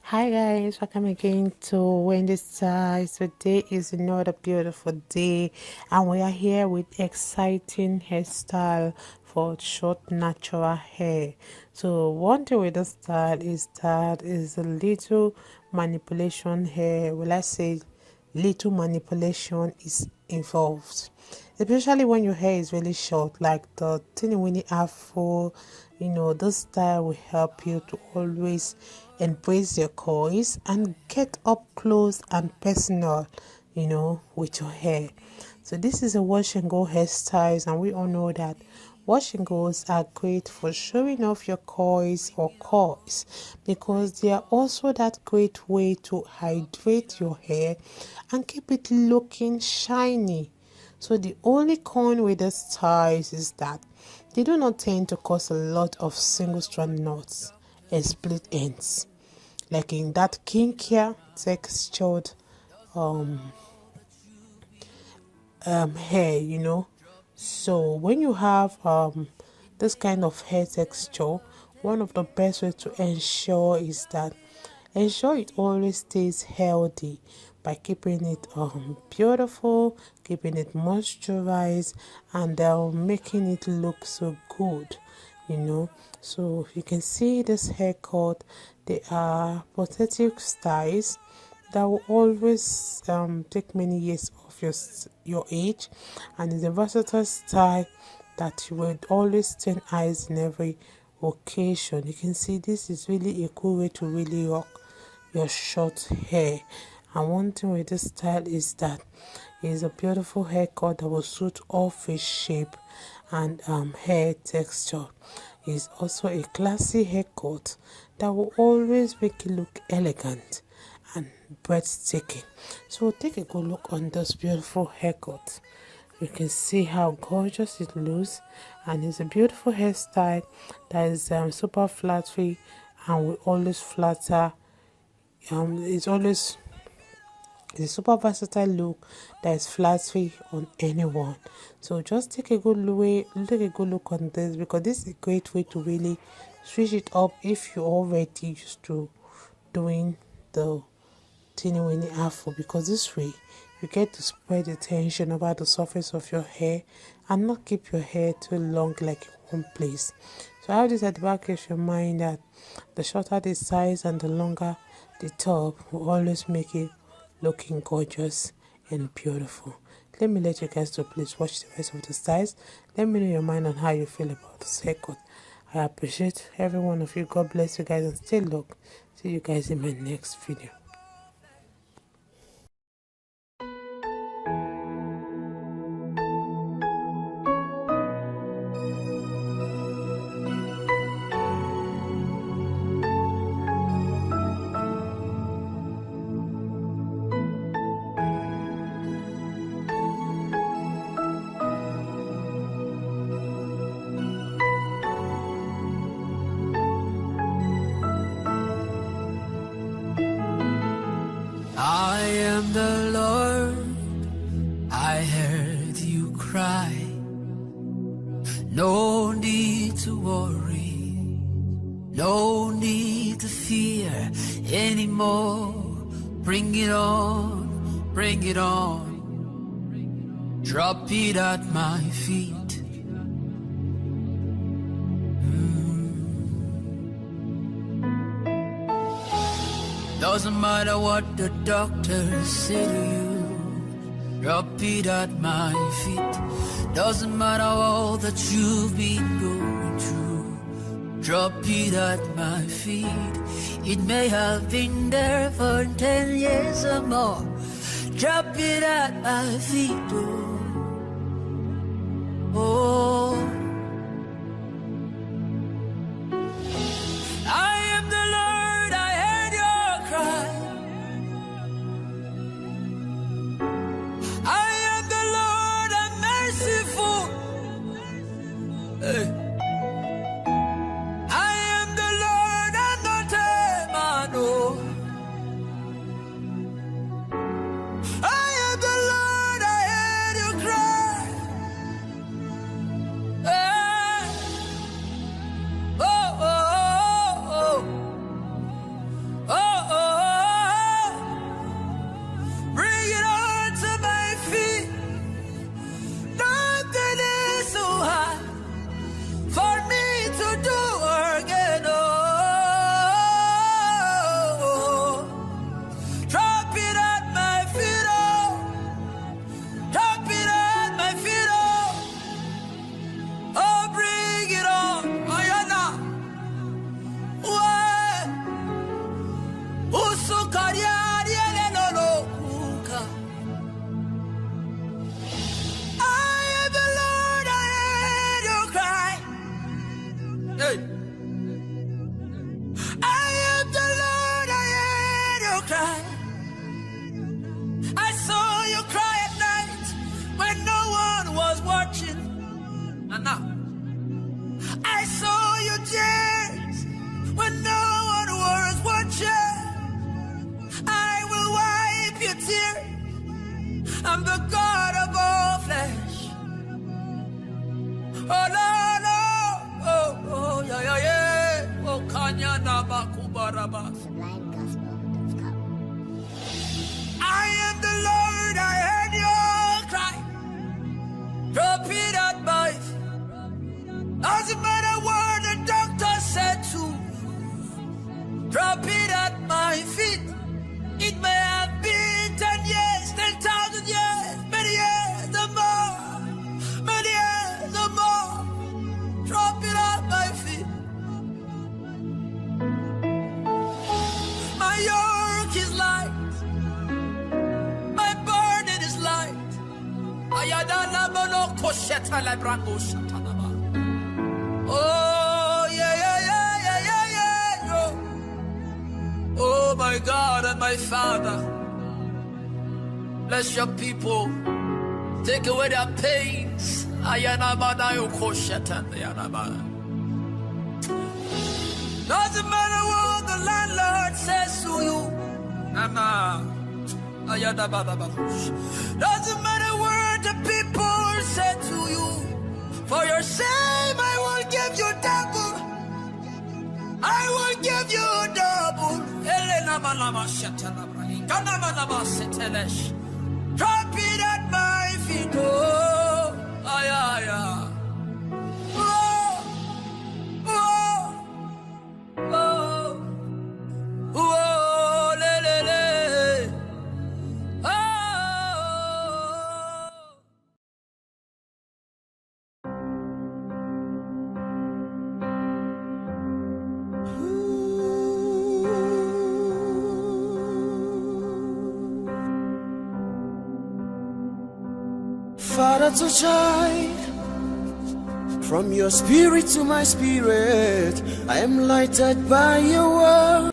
Hi guys, welcome again to Wendy Styles. Today is another beautiful day and we are here with exciting hairstyle for short natural hair. So one thing with the style is that is a little manipulation here. Will I say little manipulation is involved, especially when your hair is really short, like the teeny weeny afro. This style will help you to always embrace your coils and get up close and personal, with your hair. So this is a wash and go hairstyles, and we all know that wash and goes are great for showing off your coils or curls, because they are also that great way to hydrate your hair and keep it looking shiny. So the only con with the styles is that they do not tend to cause a lot of single strand knots and split ends, like in that kinkier textured hair. So when you have this kind of hair texture, one of the best ways to ensure it always stays healthy by keeping it beautiful, keeping it moisturized, and making it look so good. So you can see this haircut, they are prosthetic styles that will always take many years of your age, and is a versatile style that you would always turn eyes in every occasion. You can see this is really a cool way to really rock your short hair. And one thing with this style is that it is a beautiful haircut that will suit all face shape and hair texture. It is also a classy haircut that will always make you look elegant and breathtaking. So take a good look on this beautiful haircut. You can see how gorgeous it looks, and it's a beautiful hairstyle that is super flattery and will always flatter. It's a super versatile look that is flattery on anyone. So just take a good look on this, because this is a great way to really switch it up if you're already used to doing the teeny weeny afro, because this way you get to spread the tension over the surface of your hair and not keep your hair too long like in one place. So I have this at the back of your mind that the shorter the size and the longer the top will always make it looking gorgeous and beautiful. Let me let you guys to please watch the rest of the styles. Let me know your mind on how you feel about this haircut. I appreciate every one of you. God bless you guys, and stay locked. See you guys in my next video. I am the Lord, I heard you cry. No need to worry, no need to fear anymore. Bring it on, bring it on. Drop it at my feet. Doesn't matter what the doctors say to you, drop it at my feet. Doesn't matter all that you've been going through, drop it at my feet. It may have been there for 10 years or more, drop it at my feet. Oh. I am the Lord, I heard your cry. I am the Lord, I'm merciful. Hey. I am the Lord, I'm not a man. Oh. I am the Lord, I heard you cry. I saw your tears when no one was watching. I will wipe your tears. I'm the God of all flesh. Oh no, no, oh yeah, yeah, yeah. Oh kanya na bakubaraba. I am the Lord. I heard your cry. Drop it at my feet. Doesn't matter what the doctor said to. Drop it at my feet. It may have been 10 years, 10,000 years, many years or more, many years or more. Drop it at my feet. My yoke is light. My burden is light. Oh, yeah, yeah, yeah, yeah, yeah, yeah. Oh, my God and my Father. Bless your people. Take away their pains. Doesn't matter what the landlord says to you. Doesn't matter what the people say to you. For your shame I will give you double. I will give you double. Drop it at my feet. Oh, ay, ay, ay. Oh, oh, oh, oh, le, le, le. Oh. Father to child, from your spirit to my spirit, I am lighted by your word.